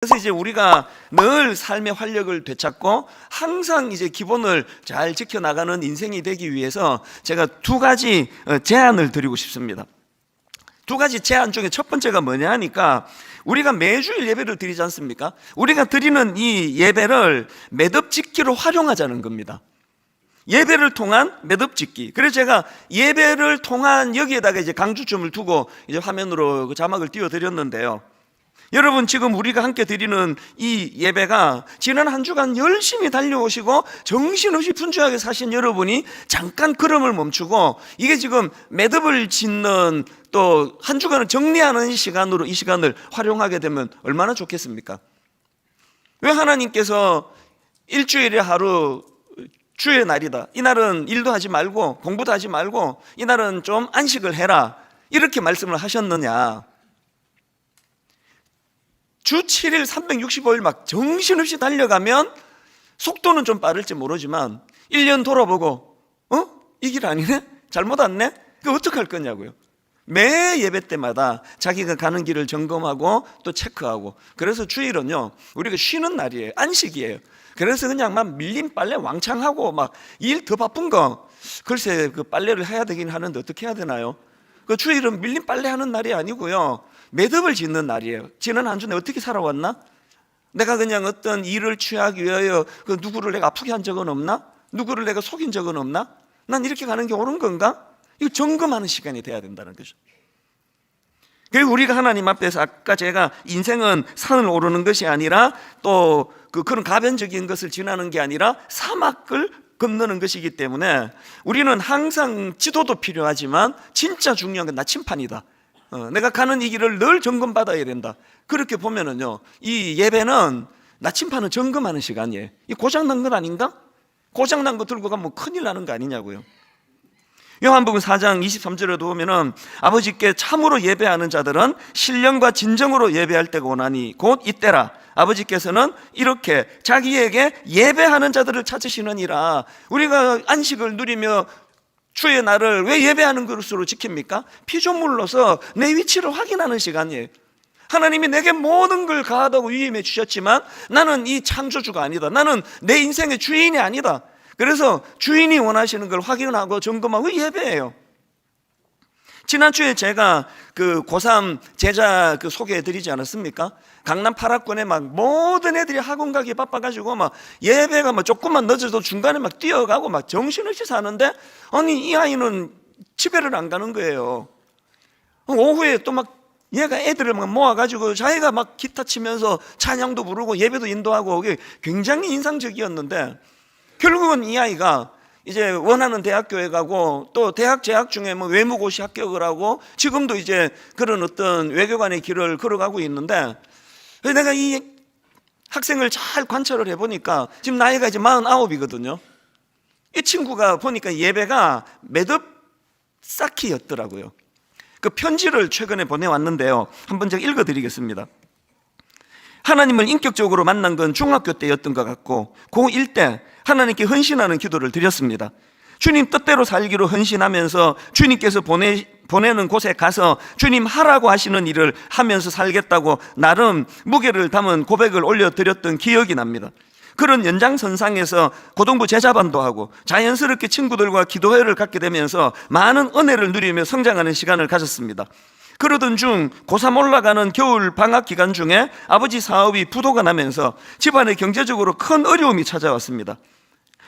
그래서 이제 우리가 늘 삶의 활력을 되찾고 항상 이제 기본을 잘 지켜나가는 인생이 되기 위해서 제가 두 가지 제안을 드리고 싶습니다. 두 가지 제안 중에 첫 번째가 뭐냐 하니까, 우리가 매주일 예배를 드리지 않습니까? 우리가 드리는 이 예배를 매듭짓기로 활용하자는 겁니다. 예배를 통한 매듭짓기. 그래서 제가 예배를 통한 여기에다가 이제 강조점을 두고 이제 화면으로 그 자막을 띄워 드렸는데요. 여러분, 지금 우리가 함께 드리는 이 예배가 지난 한 주간 열심히 달려오시고 정신없이 분주하게 사신 여러분이 잠깐 걸음을 멈추고 이게 지금 매듭을 짓는, 또 한 주간을 정리하는 시간으로 이 시간을 활용하게 되면 얼마나 좋겠습니까? 왜 하나님께서 일주일에 하루, 주의 날이다, 이날은 일도 하지 말고 공부도 하지 말고 이날은 좀 안식을 해라, 이렇게 말씀을 하셨느냐? 주 7일 365일 막 정신없이 달려가면 속도는 좀 빠를지 모르지만 1년 돌아보고 이 길 아니네? 잘못 왔네? 그거 어떡할 거냐고요. 매 예배 때마다 자기가 가는 길을 점검하고 또 체크하고. 그래서 주일은요, 우리가 쉬는 날이에요. 안식이에요. 그래서 그냥 막 밀린 빨래 왕창하고 막 일 더 바쁜 거, 글쎄 그 빨래를 해야 되긴 하는데 어떻게 해야 되나요? 그 주일은 밀린 빨래 하는 날이 아니고요, 매듭을 짓는 날이에요. 지난 한 주 내가 어떻게 살아왔나? 내가 그냥 어떤 일을 취하기 위하여 그 누구를 내가 아프게 한 적은 없나? 누구를 내가 속인 적은 없나? 난 이렇게 가는 게 옳은 건가? 이거 점검하는 시간이 돼야 된다는 거죠. 그리고 우리가 하나님 앞에서, 아까 제가 인생은 산을 오르는 것이 아니라 또 그런 가변적인 것을 지나는 게 아니라 사막을 건너는 것이기 때문에 우리는 항상 지도도 필요하지만 진짜 중요한 건 나침판이다. 내가 가는 이 길을 늘 점검받아야 된다. 그렇게 보면은요, 이 예배는 나침판을 점검하는 시간이에요. 이 고장난 건 아닌가? 고장난 거 들고 가면 큰일 나는 거 아니냐고요. 요한복음 4장 23절에도 보면은, 아버지께 참으로 예배하는 자들은 신령과 진정으로 예배할 때가 오나니 곧 이때라. 아버지께서는 이렇게 자기에게 예배하는 자들을 찾으시느니라. 우리가 안식을 누리며 주의 날을 왜 예배하는 것으로 지킵니까? 피조물로서 내 위치를 확인하는 시간이에요. 하나님이 내게 모든 걸 가하다고 위임해 주셨지만 나는 이 창조주가 아니다. 나는 내 인생의 주인이 아니다. 그래서 주인이 원하시는 걸 확인하고 점검하고 예배해요. 지난주에 제가 그 고3 제자 소개해 드리지 않았습니까? 강남 8학군에 막 모든 애들이 학원 가기 바빠가지고 막 예배가 막 조금만 늦어도 중간에 막 뛰어가고 막 정신없이 사는데, 아니 이 아이는 집에를 안 가는 거예요. 오후에 또 막 얘가 애들을 막 모아가지고 자기가 막 기타 치면서 찬양도 부르고 예배도 인도하고, 그게 굉장히 인상적이었는데, 결국은 이 아이가 이제 원하는 대학교에 가고 또 대학 재학 중에 뭐 외무고시 합격을 하고 지금도 이제 그런 어떤 외교관의 길을 걸어가고 있는데, 내가 이 학생을 잘 관찰을 해보니까 지금 나이가 이제 49이거든요. 이 친구가 보니까 예배가 매듭 쌓기였더라고요. 그 편지를 최근에 보내왔는데요, 한번 제가 읽어드리겠습니다. 하나님을 인격적으로 만난 건 중학교 때였던 것 같고 고1 때 하나님께 헌신하는 기도를 드렸습니다. 주님 뜻대로 살기로 헌신하면서 주님께서 보내는 곳에 가서 주님 하라고 하시는 일을 하면서 살겠다고 나름 무게를 담은 고백을 올려드렸던 기억이 납니다. 그런 연장선상에서 고등부 제자반도 하고 자연스럽게 친구들과 기도회를 갖게 되면서 많은 은혜를 누리며 성장하는 시간을 가졌습니다. 그러던 중 고3 올라가는 겨울 방학 기간 중에 아버지 사업이 부도가 나면서 집안에 경제적으로 큰 어려움이 찾아왔습니다.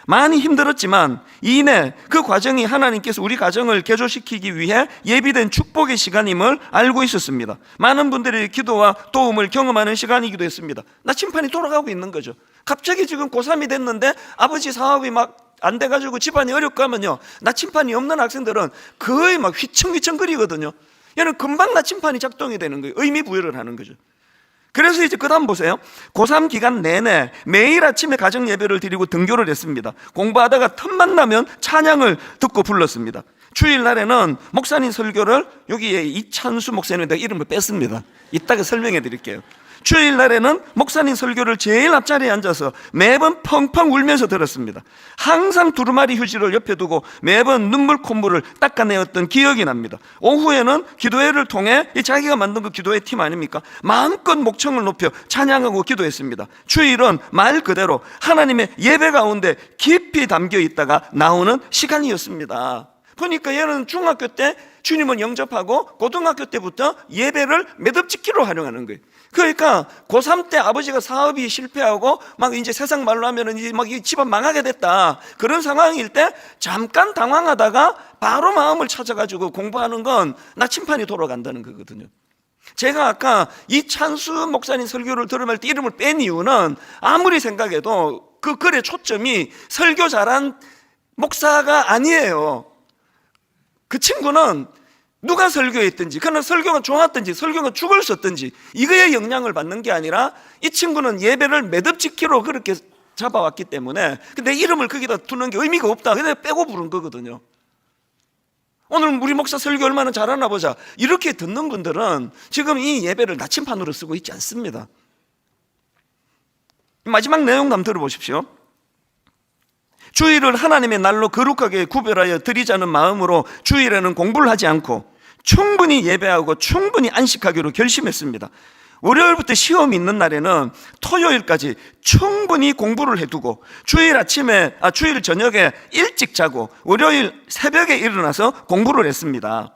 많이 힘들었지만 이내 그 과정이 하나님께서 우리 가정을 개조시키기 위해 예비된 축복의 시간임을 알고 있었습니다. 많은 분들의 기도와 도움을 경험하는 시간이기도 했습니다. 나침판이 돌아가고 있는 거죠. 갑자기 지금 고3이 됐는데 아버지 사업이 막 안 돼가지고 집안이 어렵고 하면요, 나침판이 없는 학생들은 거의 막 휘청휘청거리거든요. 얘는 금방 나침판이 작동이 되는 거예요. 의미 부여를 하는 거죠. 그래서 이제 그 다음 보세요. 고3 기간 내내 매일 아침에 가정 예배를 드리고 등교를 했습니다. 공부하다가 틈만 나면 찬양을 듣고 불렀습니다. 주일날에는 목사님 설교를, 여기에 이찬수 목사님 내가 이름을 뺐습니다. 이따가 설명해 드릴게요. 주일날에는 목사님 설교를 제일 앞자리에 앉아서 매번 펑펑 울면서 들었습니다. 항상 두루마리 휴지를 옆에 두고 매번 눈물 콧물을 닦아내었던 기억이 납니다. 오후에는 기도회를 통해 자기가 만든 그 기도회 팀 아닙니까? 마음껏 목청을 높여 찬양하고 기도했습니다. 주일은 말 그대로 하나님의 예배 가운데 깊이 담겨 있다가 나오는 시간이었습니다. 보니까 얘는 중학교 때 주님을 영접하고 고등학교 때부터 예배를 매듭짓기로 활용하는 거예요. 그러니까 고3 때 아버지가 사업이 실패하고 막 이제 세상 말로 하면은 이제 막 이 집안 망하게 됐다, 그런 상황일 때 잠깐 당황하다가 바로 마음을 찾아가지고 공부하는 건 나침판이 돌아간다는 거거든요. 제가 아까 이찬수 목사님 설교를 들으면 때 이름을 뺀 이유는 아무리 생각해도 그 글의 초점이 설교 잘한 목사가 아니에요. 그 친구는 누가 설교했든지, 그는 설교가 좋았든지 설교가 죽을 썼든지 이거에 영향을 받는 게 아니라 이 친구는 예배를 매듭짓기로 그렇게 잡아왔기 때문에 내 이름을 거기다 두는 게 의미가 없다, 그냥 빼고 부른 거거든요. 오늘 우리 목사 설교 얼마나 잘하나 보자 이렇게 듣는 분들은 지금 이 예배를 나침판으로 쓰고 있지 않습니다. 마지막 내용 한번 들어보십시오. 주일을 하나님의 날로 거룩하게 구별하여 드리자는 마음으로 주일에는 공부를 하지 않고 충분히 예배하고 충분히 안식하기로 결심했습니다. 월요일부터 시험이 있는 날에는 토요일까지 충분히 공부를 해두고 주일 저녁에 일찍 자고 월요일 새벽에 일어나서 공부를 했습니다.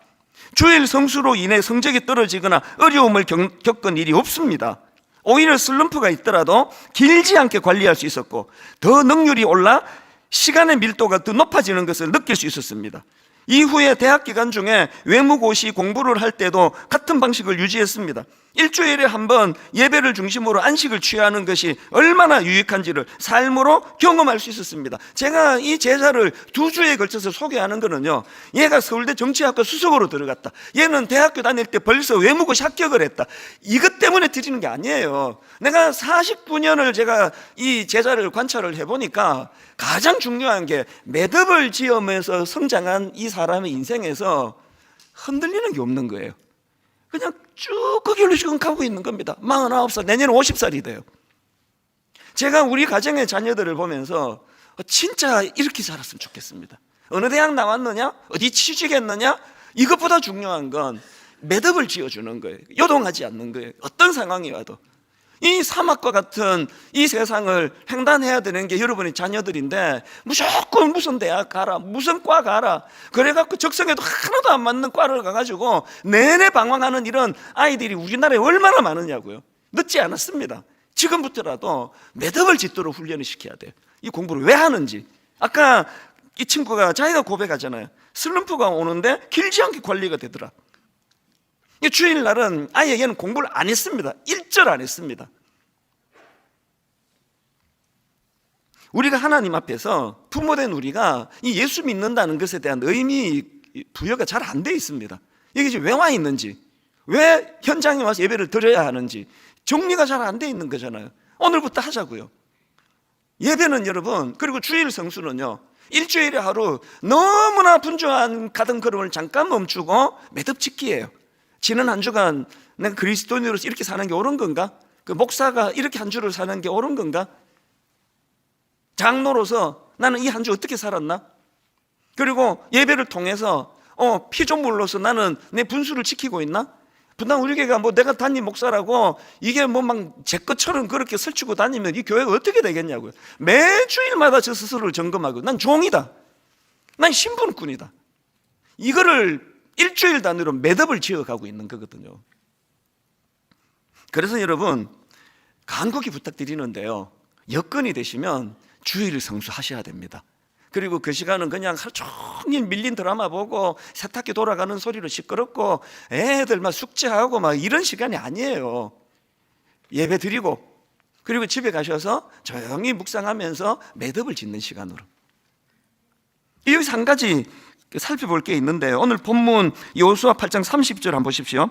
주일 성수로 인해 성적이 떨어지거나 어려움을 겪은 일이 없습니다. 오히려 슬럼프가 있더라도 길지 않게 관리할 수 있었고 더 능률이 올라 시간의 밀도가 더 높아지는 것을 느낄 수 있었습니다. 이후에 대학 기간 중에 외무고시 공부를 할 때도 같은 방식을 유지했습니다. 일주일에 한 번 예배를 중심으로 안식을 취하는 것이 얼마나 유익한지를 삶으로 경험할 수 있었습니다. 제가 이 제자를 2주에 걸쳐서 소개하는 거는요, 얘가 서울대 정치학과 수석으로 들어갔다, 얘는 대학교 다닐 때 벌써 외무고시 합격을 했다, 이것 때문에 드리는 게 아니에요. 내가 49년을 제가 이 제자를 관찰을 해보니까 가장 중요한 게 매듭을 지으면서 성장한 이 사람의 인생에서 흔들리는 게 없는 거예요. 그냥 쭉 그 길로 지금 가고 있는 겁니다. 49살, 내년에 50살이 돼요. 제가 우리 가정의 자녀들을 보면서 진짜 이렇게 살았으면 좋겠습니다. 어느 대학 나왔느냐, 어디 취직했느냐, 이것보다 중요한 건 매듭을 지어주는 거예요. 요동하지 않는 거예요. 어떤 상황이 와도. 이 사막과 같은 이 세상을 횡단해야 되는 게 여러분의 자녀들인데 무조건 무슨 대학 가라, 무슨 과 가라, 그래갖고 적성에도 하나도 안 맞는 과를 가가지고 내내 방황하는 이런 아이들이 우리나라에 얼마나 많으냐고요. 늦지 않았습니다. 지금부터라도 매듭을 짓도록 훈련을 시켜야 돼요. 이 공부를 왜 하는지. 아까 이 친구가 자기가 고백하잖아요. 슬럼프가 오는데 길지 않게 관리가 되더라. 주일날은 아예 얘는 공부를 안 했습니다. 1절 안 했습니다. 우리가 하나님 앞에서 부모된 우리가 이 예수 믿는다는 것에 대한 의미 부여가 잘 안 돼 있습니다. 이게 지금 왜 와 있는지, 왜 현장에 와서 예배를 드려야 하는지 정리가 잘 안 돼 있는 거잖아요. 오늘부터 하자고요. 예배는 여러분, 그리고 주일 성수는요, 일주일에 하루 너무나 분주한 가던 걸음을 잠깐 멈추고 매듭짓기예요. 지난 한 주간 내가 그리스도인으로서 이렇게 사는 게 옳은 건가? 그 목사가 이렇게 한 주를 사는 게 옳은 건가? 장로로서 나는 이 한 주 어떻게 살았나? 그리고 예배를 통해서 피조물로서 나는 내 분수를 지키고 있나? 분당 우리 교회가 뭐 내가 담임 목사라고 이게 뭐 막 제 것처럼 그렇게 설치고 다니면 이 교회가 어떻게 되겠냐고요. 매주일마다 저 스스로를 점검하고 난 종이다, 난 신분꾼이다, 이거를 일주일 단위로 매듭을 지어가고 있는 거거든요. 그래서 여러분 간곡히 부탁드리는데요, 여건이 되시면 주일 성수하셔야 됩니다. 그리고 그 시간은 그냥 하루 종일 밀린 드라마 보고 세탁기 돌아가는 소리로 시끄럽고 애들 막 숙제하고 막 이런 시간이 아니에요. 예배 드리고 그리고 집에 가셔서 조용히 묵상하면서 매듭을 짓는 시간으로. 여기서 한 가지 살펴볼 게 있는데요, 오늘 본문 여호수아 8장 30절 한번 보십시오.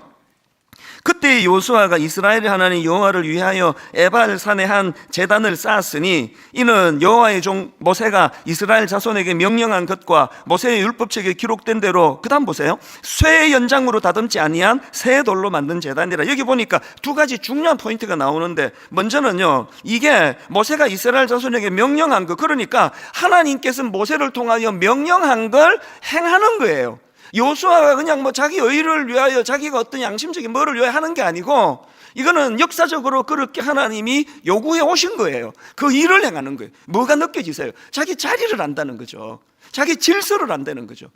그때 여호수아가 이스라엘의 하나님 여호와를 위하여 에발 산에 한 제단을 쌓았으니 이는 여호와의 종 모세가 이스라엘 자손에게 명령한 것과 모세의 율법책에 기록된 대로, 그 다음 보세요, 쇠 연장으로 다듬지 아니한 새 돌로 만든 제단이라. 여기 보니까 두 가지 중요한 포인트가 나오는데, 먼저는요, 이게 모세가 이스라엘 자손에게 명령한 것, 그러니까 하나님께서 모세를 통하여 명령한 걸 행하는 거예요. 여호수아가 그냥 뭐 자기 의를 위하여, 자기가 어떤 양심적인 뭐를 위하여 하는 게 아니고, 이거는 역사적으로 그렇게 하나님이 요구해 오신 거예요. 그 일을 행하는 거예요. 뭐가 느껴지세요? 자기 자리를 안다는 거죠. 자기 질서를 안다는 거죠.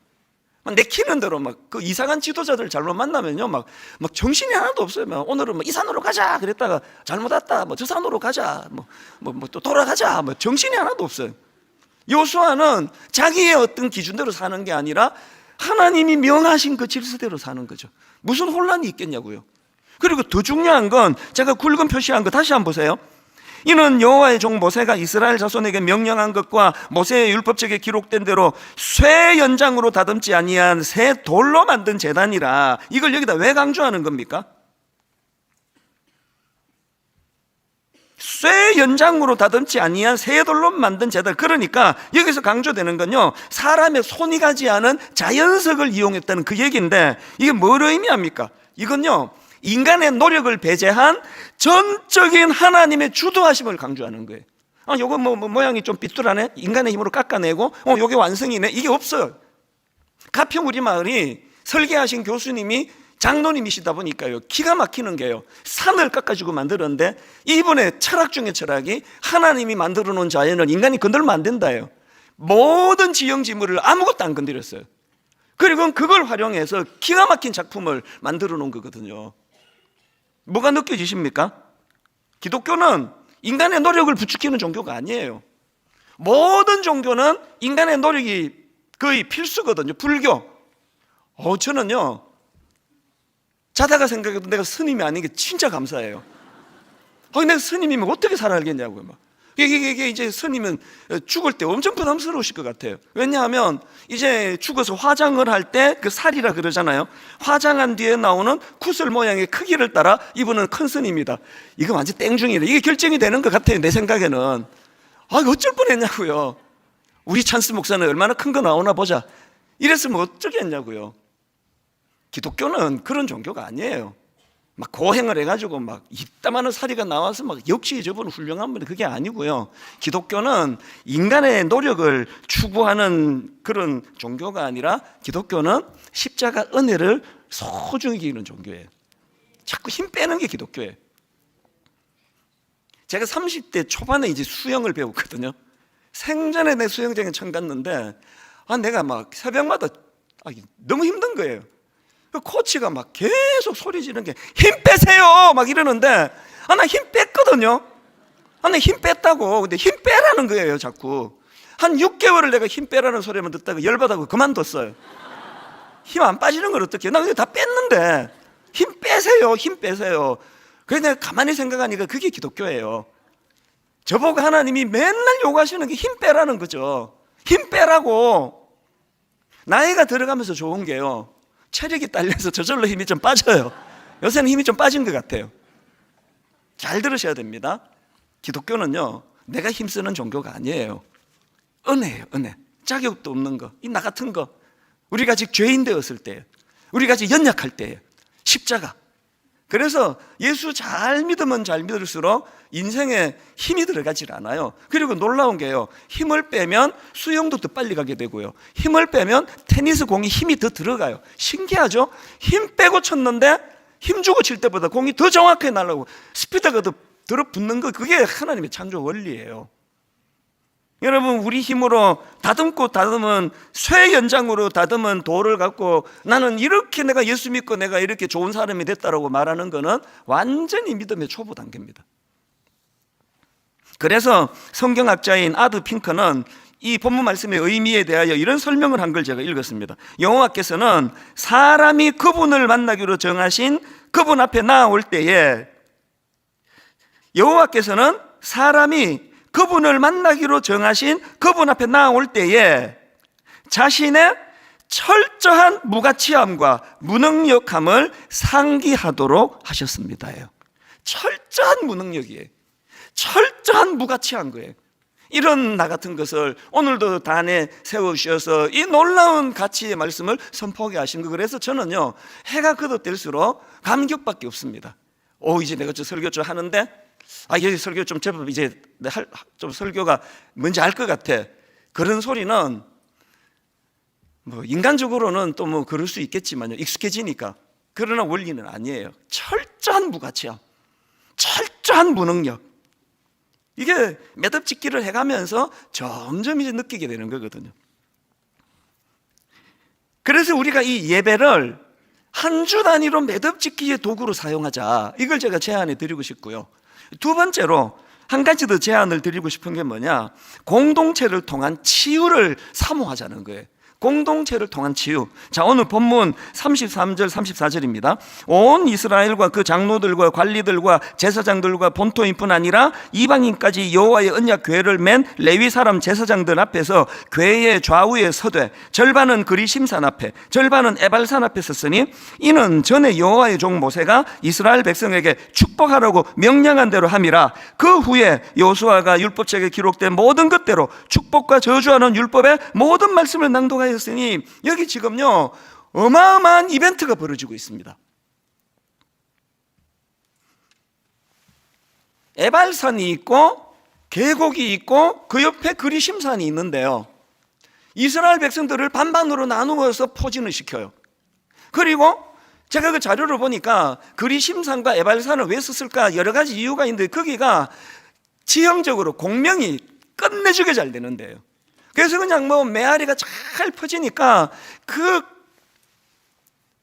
내키는 대로 막 그 이상한 지도자들 잘못 만나면요, 막 정신이 하나도 없어요. 막 오늘은 뭐 이 산으로 가자 그랬다가 잘못 왔다, 뭐 저 산으로 가자, 또 돌아가자, 뭐 정신이 하나도 없어요. 여호수아는 자기의 어떤 기준대로 사는 게 아니라 하나님이 명하신 그 질서대로 사는 거죠. 무슨 혼란이 있겠냐고요. 그리고 더 중요한 건 제가 굵은 표시한 거 다시 한번 보세요. 이는 여호와의 종 모세가 이스라엘 자손에게 명령한 것과 모세의 율법책에 기록된 대로 쇠 연장으로 다듬지 아니한 새 돌로 만든 제단이라. 이걸 여기다 왜 강조하는 겁니까? 쇠 연장으로 다듬지 아니한 새 돌로 만든 제단. 그러니까 여기서 강조되는 건요, 사람의 손이 가지 않은 자연석을 이용했다는 그 얘기인데, 이게 뭘 의미합니까? 이건요, 인간의 노력을 배제한 전적인 하나님의 주도하심을 강조하는 거예요. 요거 모양이 좀 삐뚤하네, 인간의 힘으로 깎아내고 요게 완성이네, 이게 없어요. 가평 우리 마을이 설계하신 교수님이 장로님이시다 보니까요, 기가 막히는 게요, 산을 깎아주고 만들었는데, 이분의 철학 중의 철학이 하나님이 만들어 놓은 자연을 인간이 건들면 안 된다예요. 모든 지형지물을 아무것도 안 건드렸어요. 그리고 그걸 활용해서 기가 막힌 작품을 만들어 놓은 거거든요. 뭐가 느껴지십니까? 기독교는 인간의 노력을 부추기는 종교가 아니에요. 모든 종교는 인간의 노력이 거의 필수거든요. 불교, 저는요, 자다가 생각해도 내가 스님이 아닌 게 진짜 감사해요. 내가 스님이면 어떻게 살아야겠냐고요. 이게 이제 스님은 죽을 때 엄청 부담스러우실 것 같아요. 왜냐하면 이제 죽어서 화장을 할 때 그 살이라 그러잖아요. 화장한 뒤에 나오는 구슬 모양의 크기를 따라 이분은 큰 스님이다, 이거 완전 땡중이다, 이게 결정이 되는 것 같아요, 내 생각에는. 어쩔 뻔했냐고요. 우리 찬스 목사는 얼마나 큰 거 나오나 보자, 이랬으면 어쩌겠냐고요. 기독교는 그런 종교가 아니에요. 막 고행을 해가지고 막 이따만한 사리가 나와서 막 역시 저분은 훌륭한 분이, 그게 아니고요. 기독교는 인간의 노력을 추구하는 그런 종교가 아니라, 기독교는 십자가 은혜를 소중히 여기는 종교예요. 자꾸 힘 빼는 게 기독교예요. 제가 30대 초반에 이제 수영을 배웠거든요. 생전에 내 수영장에 처음 갔는데, 내가 막 새벽마다 너무 힘든 거예요. 코치가 막 계속 소리 지르는 게, 힘 빼세요 막 이러는데, 나 힘 뺐거든요. 나 힘 뺐다고. 근데 힘 빼라는 거예요, 자꾸. 한 6개월을 내가 힘 빼라는 소리만 듣다가 열받아서 그만뒀어요. 힘 안 빠지는 걸 어떻게 해요? 나 그냥 다 뺐는데, 힘 빼세요, 힘 빼세요. 그래서 내가 가만히 생각하니까 그게 기독교예요. 저보고 하나님이 맨날 요구하시는 게 힘 빼라는 거죠. 힘 빼라고. 나이가 들어가면서 좋은 게요, 체력이 딸려서 저절로 힘이 좀 빠져요. 요새는 힘이 좀 빠진 것 같아요. 잘 들으셔야 됩니다. 기독교는요, 내가 힘쓰는 종교가 아니에요. 은혜예요, 은혜. 자격도 없는 거, 나 같은 거, 우리가 아직 죄인 되었을 때예요. 우리가 아직 연약할 때예요. 십자가. 그래서 예수 잘 믿으면 잘 믿을수록 인생에 힘이 들어가질 않아요. 그리고 놀라운 게요, 힘을 빼면 수영도 더 빨리 가게 되고요, 힘을 빼면 테니스 공이 힘이 더 들어가요. 신기하죠? 힘 빼고 쳤는데 힘 주고 칠 때보다 공이 더 정확하게 날아가고 스피드가 더 들어붙는 거, 그게 하나님의 창조 원리예요. 여러분, 우리 힘으로 다듬고 다듬은 쇠 연장으로 다듬은 돌을 갖고 나는 이렇게 내가 예수 믿고 내가 이렇게 좋은 사람이 됐다라고 말하는 거는 완전히 믿음의 초보 단계입니다. 그래서 성경학자인 아드 핑크는 이 본문 말씀의 의미에 대하여 이런 설명을 한 걸 제가 읽었습니다. 여호와께서는 사람이 그분을 만나기로 정하신 그분 앞에 나아올 때에, 여호와께서는 사람이 그분을 만나기로 정하신 그분 앞에 나아올 때에 자신의 철저한 무가치함과 무능력함을 상기하도록 하셨습니다예요. 철저한 무능력이에요. 철저한 무가치한 거예요. 이런 나 같은 것을 오늘도 단에 세우셔서 이 놀라운 가치의 말씀을 선포하게 하신 거. 그래서 저는요, 해가 거듭될수록 감격밖에 없습니다. 이제 내가 저 설교 좀 하는데, 여기 설교 좀 제법 이제 좀 설교가 뭔지 알 것 같아. 그런 소리는 뭐 인간적으로는 또 뭐 그럴 수 있겠지만요, 익숙해지니까. 그러나 원리는 아니에요. 철저한 무가치함, 철저한 무능력. 이게 매듭짓기를 해가면서 점점 이제 느끼게 되는 거거든요. 그래서 우리가 이 예배를 한 주 단위로 매듭짓기의 도구로 사용하자, 이걸 제가 제안해 드리고 싶고요. 두 번째로 한 가지 더 제안을 드리고 싶은 게 뭐냐, 공동체를 통한 치유를 사모하자는 거예요. 공동체를 통한 치유. 자, 오늘 본문 33절 34절입니다. 온 이스라엘과 그 장로들과 관리들과 제사장들과 본토인뿐 아니라 이방인까지 여호와의 언약궤를 맨 레위 사람 제사장들 앞에서 궤의 좌우에 서되 절반은 그리심산 앞에 절반은 에발산 앞에 섰으니 이는 전에 여호와의 종 모세가 이스라엘 백성에게 축복하라고 명령한 대로 함이라. 그 후에 여호수아가 율법책에 기록된 모든 것대로 축복과 저주하는 율법의 모든 말씀을 낭독하였으니 여기 지금요 어마어마한 이벤트가 벌어지고 있습니다. 에발산이 있고 계곡이 있고 그 옆에 그리심산이 있는데요, 이스라엘 백성들을 반반으로 나누어서 포진을 시켜요. 그리고 제가 그 자료를 보니까 그리심산과 에발산을 왜 썼을까 여러 가지 이유가 있는데, 거기가 지형적으로 공명이 끝내주게 잘 되는데요. 그래서 그냥 뭐 메아리가 잘 퍼지니까 그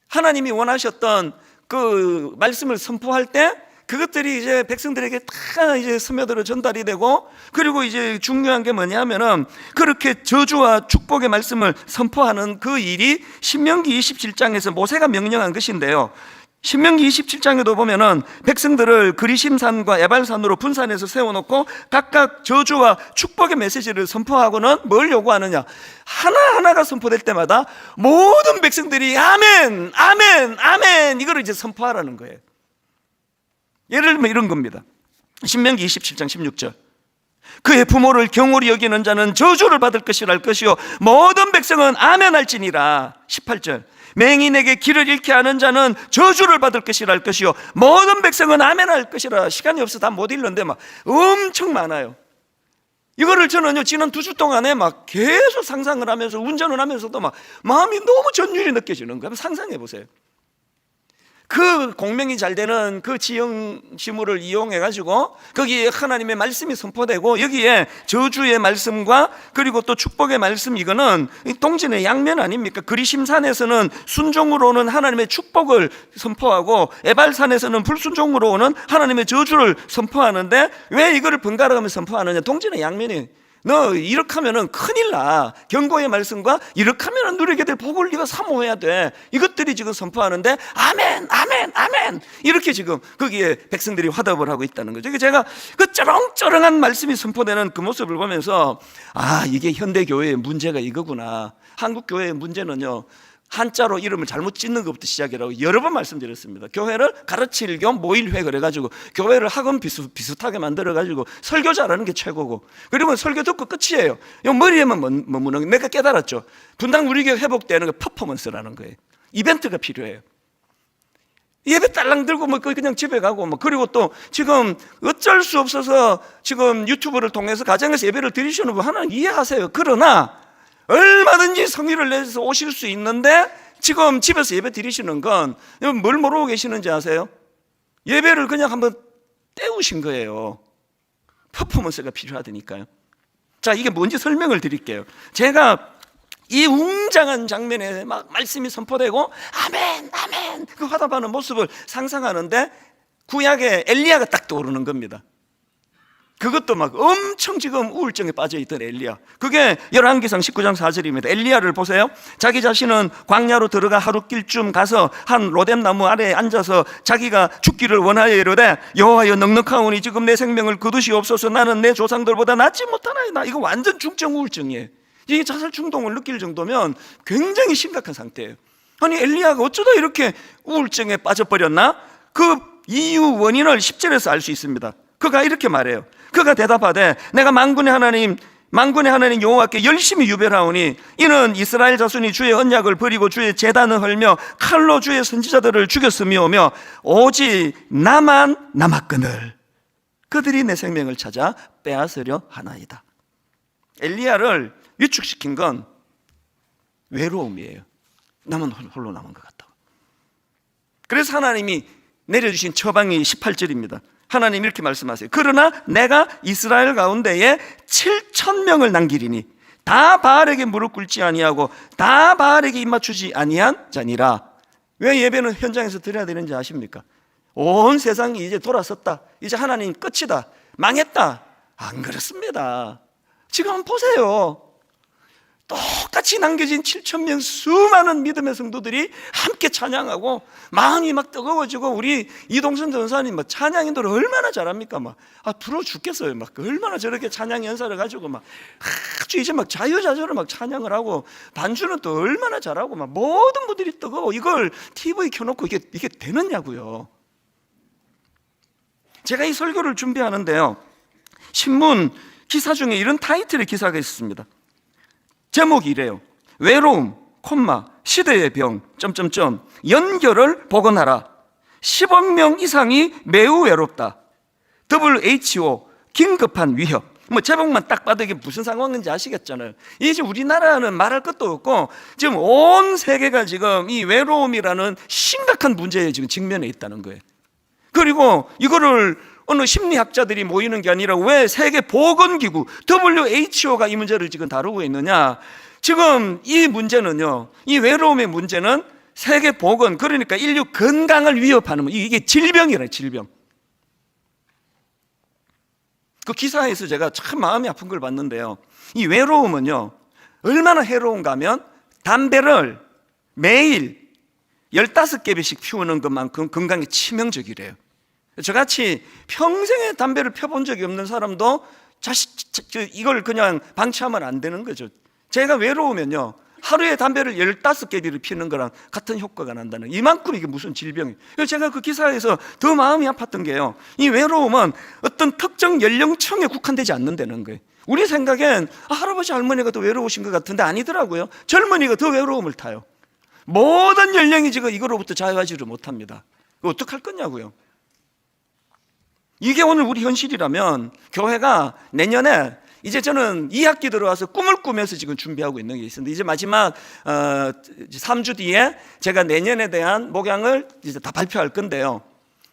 하나님이 원하셨던 그 말씀을 선포할 때 그것들이 이제 백성들에게 다 이제 스며들어 전달이 되고, 그리고 이제 중요한 게 뭐냐면은 그렇게 저주와 축복의 말씀을 선포하는 그 일이 신명기 27장에서 모세가 명령한 것인데요, 신명기 27장에도 보면은 백성들을 그리심산과 에발산으로 분산해서 세워놓고 각각 저주와 축복의 메시지를 선포하고는 뭘 요구하느냐, 하나하나가 선포될 때마다 모든 백성들이 아멘, 아멘, 아멘 이거를 이제 선포하라는 거예요. 예를 들면 이런 겁니다. 신명기 27장 16절. 그의 부모를 경홀히 여기는 자는 저주를 받을 것이라 할 것이요 모든 백성은 아멘 할지니라. 18절. 맹인에게 길을 잃게 하는 자는 저주를 받을 것이라 할 것이요 모든 백성은 아멘 할 것이라. 시간이 없어 다 못 읽는데 막 엄청 많아요. 이거를 저는요 지난 2주 동안에 막 계속 상상을 하면서 운전을 하면서도 막 마음이 너무 전율이 느껴지는 거예요. 상상해 보세요. 그 공명이 잘 되는 그 지형 지물을 이용해 가지고 거기에 하나님의 말씀이 선포되고, 여기에 저주의 말씀과 그리고 또 축복의 말씀, 이거는 동전의 양면 아닙니까? 그리심산에서는 순종으로 오는 하나님의 축복을 선포하고 에발산에서는 불순종으로 오는 하나님의 저주를 선포하는데, 왜 이거를 번갈아 가면서 선포하느냐? 동전의 양면이, 너 이렇게 하면은 큰일 나. 경고의 말씀과 이렇게 하면은 누리게 될 복을 네가 사모해야 돼. 이것들이 지금 선포하는데 아멘, 아멘, 아멘 이렇게 지금 거기에 백성들이 화답을 하고 있다는 거죠. 제가 그 쩌렁쩌렁한 말씀이 선포되는 그 모습을 보면서 이게 현대 교회의 문제가 이거구나. 한국 교회의 문제는요, 한자로 이름을 잘못 짓는 것부터 시작이라고 여러 번 말씀드렸습니다. 교회를 가르칠 겸 모일회 그래가지고 교회를 학원 비슷하게 만들어가지고 설교 잘하는 게 최고고, 그리고 설교 듣고 끝이에요. 머리에만 머무는 거. 내가 깨달았죠. 분당 우리 교회 회복되는 거 퍼포먼스라는 거예요. 이벤트가 필요해요. 예배 딸랑 들고 뭐 그냥 집에 가고 뭐, 그리고 또 지금 어쩔 수 없어서 지금 유튜브를 통해서 가정에서 예배를 드리시는 분 하나는 이해하세요. 그러나 얼마든지 성의를 내서 오실 수 있는데 지금 집에서 예배 드리시는 건 뭘 모르고 계시는지 아세요? 예배를 그냥 한번 때우신 거예요. 퍼포먼스가 필요하다니까요. 자, 이게 뭔지 설명을 드릴게요. 제가 이 웅장한 장면에 막 말씀이 선포되고 아멘, 아멘 그 화답하는 모습을 상상하는데 구약에 엘리야가 딱 떠오르는 겁니다. 그것도 막 엄청 지금 우울증에 빠져있던 엘리야. 그게 열왕기상 19장 4절입니다. 엘리야를 보세요. 자기 자신은 광야로 들어가 하룻길쯤 가서 한 로뎀나무 아래에 앉아서 자기가 죽기를 원하여 이르되 여호와여 넉넉하오니 지금 내 생명을 거두시옵소서. 나는 내 조상들보다 낫지 못하나이다. 이거 완전 중증 우울증이에요. 이게 자살 충동을 느낄 정도면 굉장히 심각한 상태예요. 아니 엘리야가 어쩌다 이렇게 우울증에 빠져버렸나? 그 이유 원인을 10절에서 알 수 있습니다. 그가 이렇게 말해요. 그가 대답하되 내가 만군의 하나님 여호와께 열심히 유별하오니 이는 이스라엘 자손이 주의 언약을 버리고 주의 제단을 헐며 칼로 주의 선지자들을 죽였음이오며 오직 나만 남았거늘 그들이 내 생명을 찾아 빼앗으려 하나이다. 엘리야를 위축시킨 건 외로움이에요. 나만 홀로 남은 것 같다고. 그래서 하나님이 내려주신 처방이 18절입니다. 하나님 이렇게 말씀하세요. 그러나 내가 이스라엘 가운데에 7,000명을 남기리니 다 바알에게 무릎 꿇지 아니하고 다 바알에게 입맞추지 아니한 자니라. 왜 예배는 현장에서 드려야 되는지 아십니까? 온 세상이 이제 돌아섰다, 이제 하나님 끝이다, 망했다. 안 그렇습니다. 지금 한번 보세요. 똑같이 남겨진 7,000명 수많은 믿음의 성도들이 함께 찬양하고 마음이 막 뜨거워지고, 우리 이동선 전사님 막 찬양 인도를 얼마나 잘합니까? 막 부러워 죽겠어요. 막 얼마나 저렇게 찬양 연사를 가지고 막 아주 이제 막 자유자재로 막 찬양을 하고, 반주는 또 얼마나 잘하고, 막 모든 분들이 뜨거워. 이걸 TV 켜놓고 이게 되느냐고요. 제가 이 설교를 준비하는데요, 신문 기사 중에 이런 타이틀의 기사가 있습니다. 제목이 이래요. 외로움, 시대의 병, 연결을 복원하라. 10억 명 이상이 매우 외롭다. WHO 긴급한 위협. 제목만 딱 봐도 이게 무슨 상황인지 아시겠잖아요. 이제 우리나라는 말할 것도 없고 지금 온 세계가 지금 이 외로움이라는 심각한 문제에 지금 직면해 있다는 거예요. 그리고 이거를 어느 심리학자들이 모이는 게 아니라 왜 세계보건기구 WHO가 이 문제를 지금 다루고 있느냐? 지금 이 문제는요, 이 외로움의 문제는 세계보건, 그러니까 인류 건강을 위협하는, 이게 질병이래요. 질병. 그 기사에서 제가 참 마음이 아픈 걸 봤는데요, 이 외로움은요 얼마나 해로운가 하면 담배를 매일 15개씩 피우는 것만큼 건강에 치명적이래요. 저같이 평생에 담배를 펴본 적이 없는 사람도 이걸 그냥 방치하면 안 되는 거죠. 제가 외로우면요 하루에 담배를 15개를 피우는 거랑 같은 효과가 난다는, 이만큼 이게 무슨 질병이에요. 그래서 제가 그 기사에서 더 마음이 아팠던 게요, 이 외로움은 어떤 특정 연령층에 국한되지 않는다는 거예요. 우리 생각엔 할아버지 할머니가 더 외로우신 것 같은데 아니더라고요. 젊은이가 더 외로움을 타요. 모든 연령이 지금 이거로부터 자유하지를 못합니다. 어떡할 거냐고요. 이게 오늘 우리 현실이라면 교회가 내년에, 이제 저는 2학기 들어와서 꿈을 꾸면서 지금 준비하고 있는 게 있습니다. 이제 마지막 3주 뒤에 제가 내년에 대한 목양을 이제 다 발표할 건데요,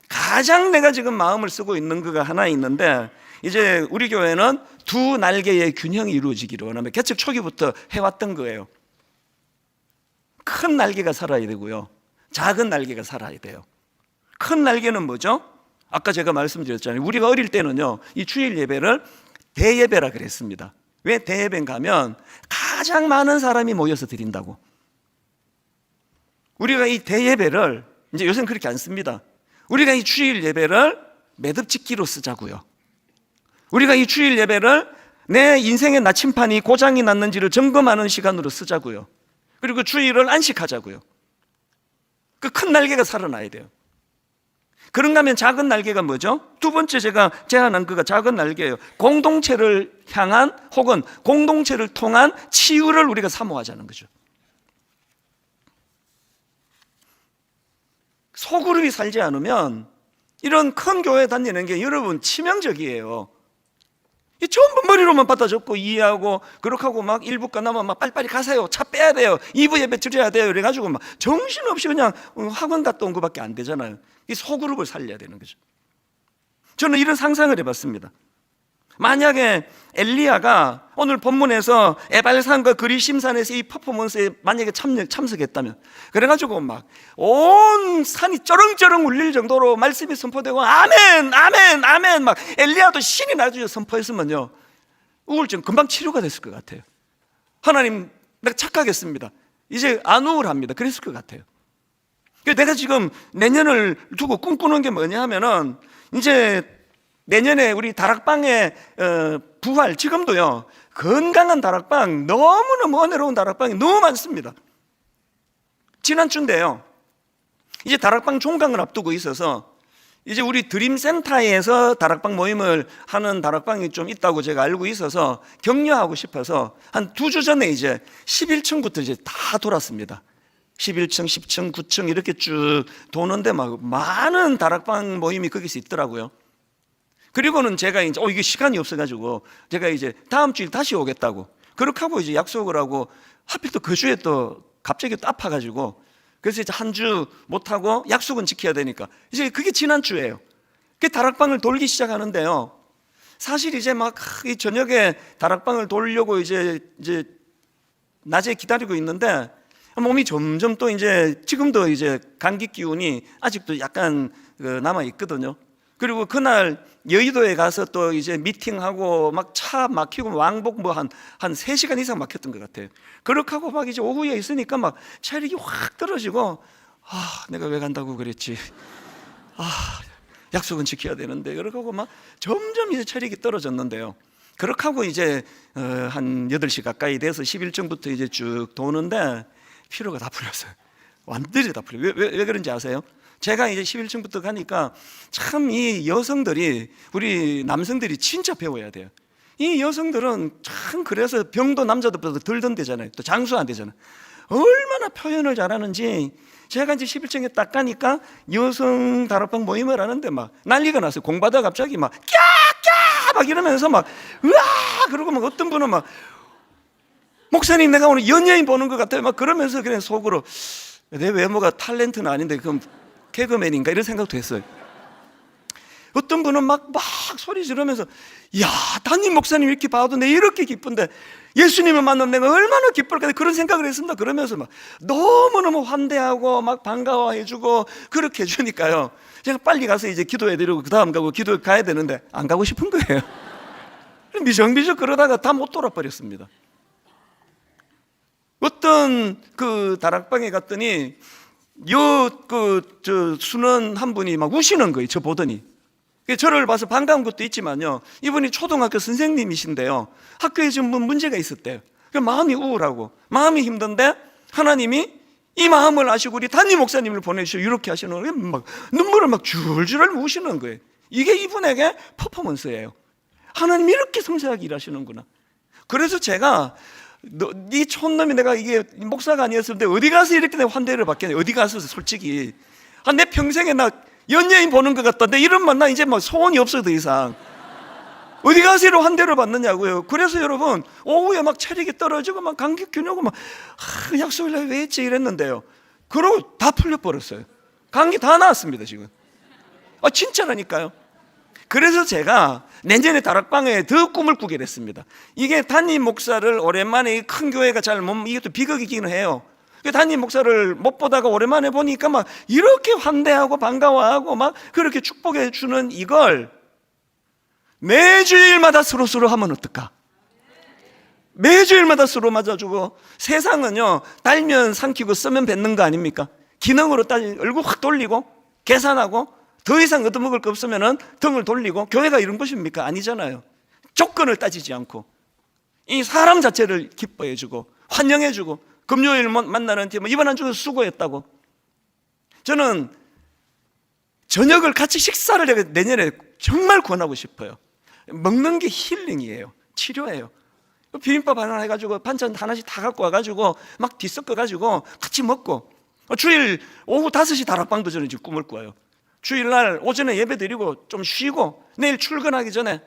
가장 내가 지금 마음을 쓰고 있는 거가 하나 있는데, 이제 우리 교회는 두 날개의 균형이 이루어지기를 원하며 개척 초기부터 해왔던 거예요. 큰 날개가 살아야 되고요, 작은 날개가 살아야 돼요. 큰 날개는 뭐죠? 아까 제가 말씀드렸잖아요. 우리가 어릴 때는요 이 주일 예배를 대예배라 그랬습니다. 왜 대예배인가 하면 가장 많은 사람이 모여서 드린다고. 우리가 이 대예배를 이제 요새는 그렇게 안 씁니다. 우리가 이 주일 예배를 매듭짓기로 쓰자고요. 우리가 이 주일 예배를 내 인생의 나침판이 고장이 났는지를 점검하는 시간으로 쓰자고요. 그리고 주일을 안식하자고요. 그 큰 날개가 살아나야 돼요. 그런가 하면 작은 날개가 뭐죠? 두 번째 제가 제안한 그가 작은 날개예요. 공동체를 향한 혹은 공동체를 통한 치유를 우리가 사모하자는 거죠. 소그룹이 살지 않으면 이런 큰 교회 다니는 게 여러분 치명적이에요. 전부 머리로만 받아 적고 이해하고 그렇게 하고 막 1부 끝나면 막 빨리빨리 가세요, 차 빼야 돼요, 2부 예배 드려야 돼요 이래가지고 막 정신없이 그냥 학원 갔다 온 것밖에 안 되잖아요. 이 소그룹을 살려야 되는 거죠. 저는 이런 상상을 해봤습니다. 만약에 엘리야가 오늘 본문에서 에발산과 그리심산에서 이 퍼포먼스에 만약에 참석했다면, 그래가지고 막 온 산이 쩌렁쩌렁 울릴 정도로 말씀이 선포되고 아멘 아멘 아멘 막 엘리야도 신이 나주에 선포했으면요 우울증 금방 치료가 됐을 것 같아요. 하나님 내가 착각했습니다, 이제 안 우울합니다, 그랬을 것 같아요. 내가 지금 내년을 두고 꿈꾸는 게 뭐냐 하면은, 이제 내년에 우리 다락방의 부활, 지금도요 건강한 다락방, 너무너무 은혜로운 다락방이 너무 많습니다. 지난주인데요, 이제 다락방 종강을 앞두고 있어서 이제 우리 드림센터에서 다락방 모임을 하는 다락방이 좀 있다고 제가 알고 있어서 격려하고 싶어서 한 2주 전에 이제 11층부터 이제 다 돌았습니다. 11층, 10층, 9층 이렇게 쭉 도는데 막 많은 다락방 모임이 거기서 있더라고요. 그리고는 제가 이제 이게 시간이 없어가지고 제가 이제 다음 주일 다시 오겠다고 그렇게 하고 이제 약속을 하고 하필 또 그 주에 또 갑자기 또 아파가지고 그래서 이제 한 주 못하고 약속은 지켜야 되니까 이제 그게 지난주예요. 그 다락방을 돌기 시작하는데요, 사실 이제 막 이 저녁에 다락방을 돌려고 이제 낮에 기다리고 있는데 몸이 점점 또 이제 지금도 이제 감기 기운이 아직도 약간 남아 있거든요. 그리고 그날 여의도에 가서 또 이제 미팅하고 막 차 막히고 왕복 뭐 한 3시간 이상 막혔던 것 같아요. 그렇게 하고 막 이제 오후에 있으니까 막 체력이 확 떨어지고, 내가 왜 간다고 그랬지, 약속은 지켜야 되는데, 그렇게 하고 막 점점 이제 체력이 떨어졌는데요, 그렇게 하고 이제 한 8시 가까이 돼서 11층부터 이제 쭉 도는데 피로가 다 풀렸어요. 완전히 다 풀려요. 왜 그런지 아세요? 제가 이제 11층부터 가니까 참 이 여성들이, 우리 남성들이 진짜 배워야 돼요. 이 여성들은 참 그래서 병도 남자들보다 덜 든대잖아요. 또 장수 안 되잖아요. 얼마나 표현을 잘하는지. 제가 이제 11층에 딱 가니까 여성 다락방 모임을 하는데 막 난리가 났어요. 공부하다가 갑자기 막 꺄꺄 막 이러면서 막 으아 그러고 막 어떤 분은 막 목사님 내가 오늘 연예인 보는 것 같아요 막 그러면서 그냥 속으로 내 외모가 탤런트는 아닌데 그럼 개그맨인가 이런 생각도 했어요. 어떤 분은 막 소리 지르면서 야 담임 목사님 이렇게 봐도 내 이렇게 기쁜데 예수님을 만나면 내가 얼마나 기쁠까 그런 생각을 했습니다. 그러면서 막 너무너무 환대하고 막 반가워해주고 그렇게 해주니까요, 제가 빨리 가서 이제 기도해드리고 그 다음 가고 기도 가야 되는데 안 가고 싶은 거예요. 미적미적 그러다가 다 못 돌아버렸습니다. 어떤 그 다락방에 갔더니 저 순원 한 분이 막 우시는 거예요. 저 보더니 저를 봐서 반가운 것도 있지만요, 이분이 초등학교 선생님이신데요, 학교에 지금 문제가 있었대요. 마음이 우울하고 마음이 힘든데 하나님이 이 마음을 아시고 우리 담임 목사님을 보내주시오 이렇게 하시는 거예요. 막 눈물을 막 줄줄 우시는 거예요. 이게 이분에게 퍼포먼스예요. 하나님이 이렇게 섬세하게 일하시는구나. 그래서 제가 네 촌놈이 내가 이게 목사가 아니었는데 어디 가서 이렇게 내가 환대를 받겠냐. 어디 가서 솔직히 내 평생에 나 연예인 보는 것 같던데 이러면 나 이제 뭐 소원이 없어 더 이상. 어디 가서 이런 환대를 받느냐고요. 그래서 여러분 오후에 막 체력이 떨어지고 막 감기 기운이 오고 막 약속을 왜 했지 이랬는데요, 그러고 다 풀려버렸어요. 감기 다 나았습니다 지금. 진짜라니까요. 그래서 제가 내년에 다락방에 더 꿈을 꾸게 됐습니다. 이게 담임 목사를 오랜만에 큰 교회가 잘 못, 이것도 비극이기는 해요. 담임 목사를 못 보다가 오랜만에 보니까 막 이렇게 환대하고 반가워하고 막 그렇게 축복해 주는 이걸 매주일마다 서로 하면 어떨까? 매주일마다 서로 맞아주고. 세상은요 달면 삼키고 쓰면 뱉는 거 아닙니까? 기능으로 따지면 얼굴 확 돌리고 계산하고 더 이상 얻어먹을 거 없으면 등을 돌리고. 교회가 이런 것입니까? 아니잖아요. 조건을 따지지 않고 이 사람 자체를 기뻐해주고 환영해주고. 금요일 만나는 팀 이번 한 주도 수고했다고. 저는 저녁을 같이 식사를 내년에 정말 권하고 싶어요. 먹는 게 힐링이에요. 치료예요. 비빔밥 하나 해가지고 반찬 하나씩 다 갖고 와가지고 막 뒤섞어가지고 같이 먹고. 주일 오후 5시 다락방도 저는 지금 꿈을 꿔요. 주일날 오전에 예배 드리고 좀 쉬고 내일 출근하기 전에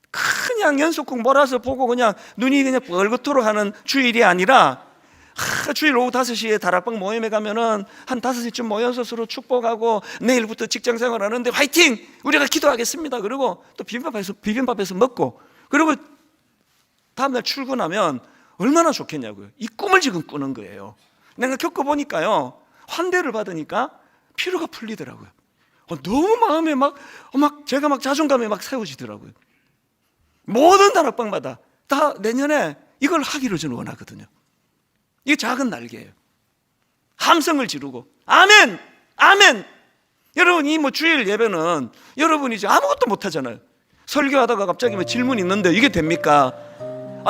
그냥 연속극 몰아서 보고 그냥 눈이 그냥 뻘겋도록 하는 주일이 아니라 주일 오후 5시에 다락방 모임에 가면은 한 5시쯤 모여서 서로 축복하고 내일부터 직장생활 하는데 화이팅! 우리가 기도하겠습니다. 그리고 또 비빔밥에서 먹고 그리고 다음날 출근하면 얼마나 좋겠냐고요. 이 꿈을 지금 꾸는 거예요. 내가 겪어보니까요, 환대를 받으니까 피로가 풀리더라고요. 너무 마음에 제가 막 자존감이 막 세워지더라고요. 모든 다락방마다 다 내년에 이걸 하기를 저는 원하거든요. 이게 작은 날개예요. 함성을 지르고 아멘! 아멘! 여러분 이 주일 예배는 여러분이 이제 아무것도 못 하잖아요. 설교하다가 갑자기 질문이 있는데 이게 됩니까?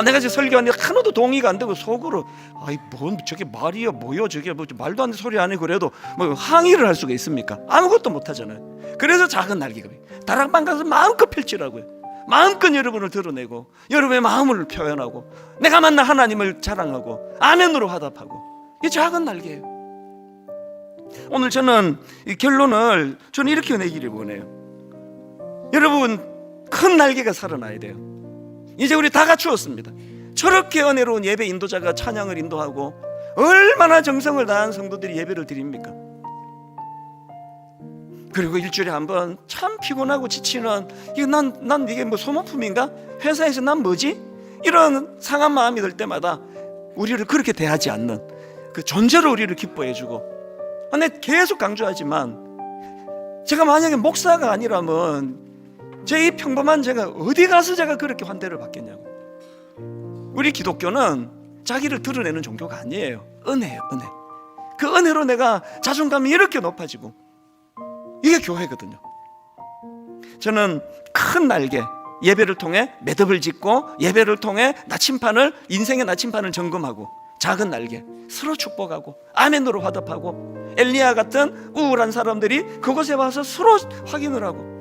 내가 지금 설교하는데 하나도 동의가 안 되고 속으로 아이 뭔 저게 말이야 뭐요 저게 뭐 말도 안 되는 소리 안 해 그래도 뭐 항의를 할 수가 있습니까? 아무것도 못 하잖아요. 그래서 작은 날개가 다락방 가서 마음껏 펼치라고요. 마음껏 여러분을 드러내고 여러분의 마음을 표현하고 내가 만난 하나님을 자랑하고 아멘으로 화답하고 이 작은 날개예요. 오늘 저는 이 결론을 저는 이렇게 내기를 원해요. 여러분 큰 날개가 살아나야 돼요. 이제 우리 다 갖추었습니다. 저렇게 은혜로운 예배 인도자가 찬양을 인도하고 얼마나 정성을 다한 성도들이 예배를 드립니까? 그리고 일주일에 한 번 참 피곤하고 지치는 이게 난 이게 뭐 소모품인가? 회사에서 난 뭐지? 이런 상한 마음이 들 때마다 우리를 그렇게 대하지 않는 그 존재로 우리를 기뻐해주고 근데 계속 강조하지만 제가 만약에 목사가 아니라면 제 이 평범한 제가 어디 가서 제가 그렇게 환대를 받겠냐고. 우리 기독교는 자기를 드러내는 종교가 아니에요. 은혜예요, 은혜. 그 은혜로 내가 자존감이 이렇게 높아지고 이게 교회거든요. 저는 큰 날개 예배를 통해 매듭을 짓고 예배를 통해 나침판을 인생의 나침판을 점검하고 작은 날개 서로 축복하고 아멘으로 화답하고 엘리야 같은 우울한 사람들이 그곳에 와서 서로 확인을 하고